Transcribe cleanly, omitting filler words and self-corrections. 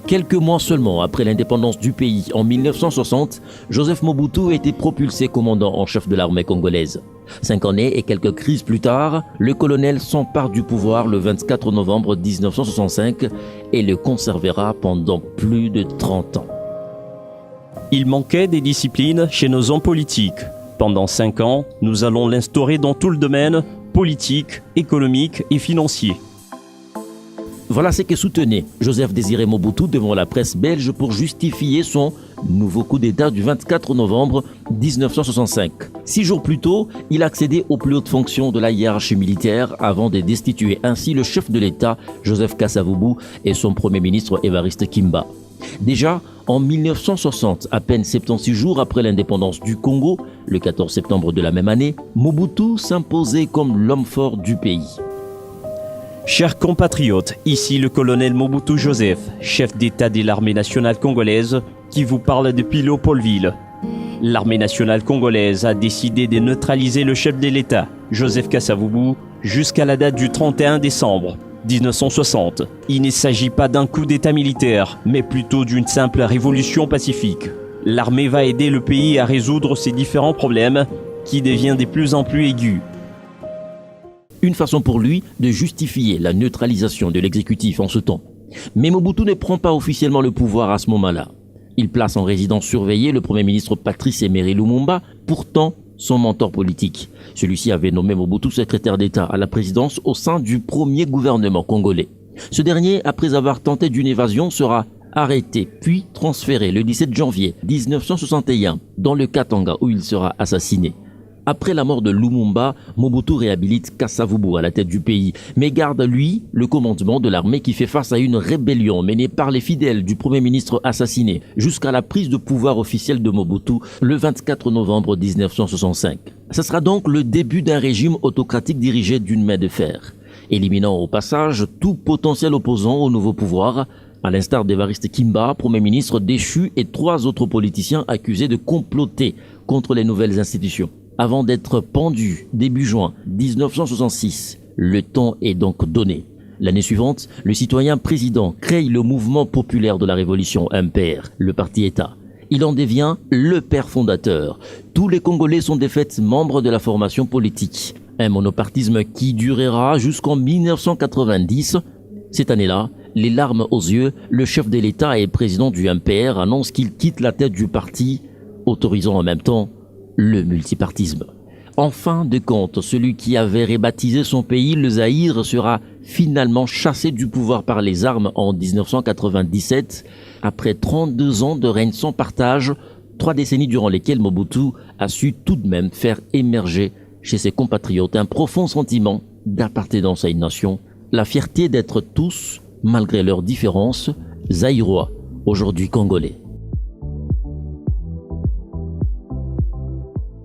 Quelques mois seulement après l'indépendance du pays, en 1960, Joseph Mobutu a été propulsé commandant en chef de l'armée congolaise. 5 années et quelques crises plus tard, le colonel s'empare du pouvoir le 24 novembre 1965 et le conservera pendant plus de 30 ans. Il manquait des disciplines chez nos hommes politiques. Pendant 5 ans, nous allons l'instaurer dans tout le domaine politique, économique et financier. Voilà ce que soutenait Joseph Désiré Mobutu devant la presse belge pour justifier son nouveau coup d'État du 24 novembre 1965. 6 jours plus tôt, il accédait aux plus hautes fonctions de la hiérarchie militaire avant de destituer ainsi le chef de l'État, Joseph Kasavubu, et son premier ministre Évariste Kimba. Déjà, en 1960, à peine 76 jours après l'indépendance du Congo, le 14 septembre de la même année, Mobutu s'imposait comme l'homme fort du pays. Chers compatriotes, ici le colonel Mobutu Joseph, chef d'État de l'armée nationale congolaise, qui vous parle depuis Léopoldville. L'armée nationale congolaise a décidé de neutraliser le chef de l'État, Joseph Kasavubu, jusqu'à la date du 31 décembre 1960. Il ne s'agit pas d'un coup d'État militaire, mais plutôt d'une simple révolution pacifique. L'armée va aider le pays à résoudre ses différents problèmes qui deviennent de plus en plus aigus. Une façon pour lui de justifier la neutralisation de l'exécutif en ce temps. Mais Mobutu ne prend pas officiellement le pouvoir à ce moment-là. Il place en résidence surveillée le Premier ministre Patrice Emery Lumumba, pourtant son mentor politique. Celui-ci avait nommé Mobutu secrétaire d'État à la présidence au sein du premier gouvernement congolais. Ce dernier, après avoir tenté d'une évasion, sera arrêté puis transféré le 17 janvier 1961 dans le Katanga où il sera assassiné. Après la mort de Lumumba, Mobutu réhabilite Kasavubu à la tête du pays, mais garde lui le commandement de l'armée qui fait face à une rébellion menée par les fidèles du Premier ministre assassiné jusqu'à la prise de pouvoir officielle de Mobutu le 24 novembre 1965. Ce sera donc le début d'un régime autocratique dirigé d'une main de fer, éliminant au passage tout potentiel opposant au nouveau pouvoir, à l'instar d'Évariste Kimba, Premier ministre déchu, et 3 autres politiciens accusés de comploter contre les nouvelles institutions. Avant d'être pendu début juin 1966, le temps est donc donné. L'année suivante, le citoyen président crée le mouvement populaire de la révolution MPR, le parti-État. Il en devient le père fondateur. Tous les Congolais sont de fait membres de la formation politique. Un monopartisme qui durera jusqu'en 1990. Cette année-là, les larmes aux yeux, le chef de l'État et président du MPR annonce qu'il quitte la tête du parti, autorisant en même temps le multipartisme. En fin de compte, celui qui avait rebaptisé son pays, le Zaïre, sera finalement chassé du pouvoir par les armes en 1997, après 32 ans de règne sans partage, 3 décennies durant lesquelles Mobutu a su tout de même faire émerger chez ses compatriotes un profond sentiment d'appartenance à une nation, la fierté d'être tous, malgré leurs différences, Zaïrois, aujourd'hui Congolais.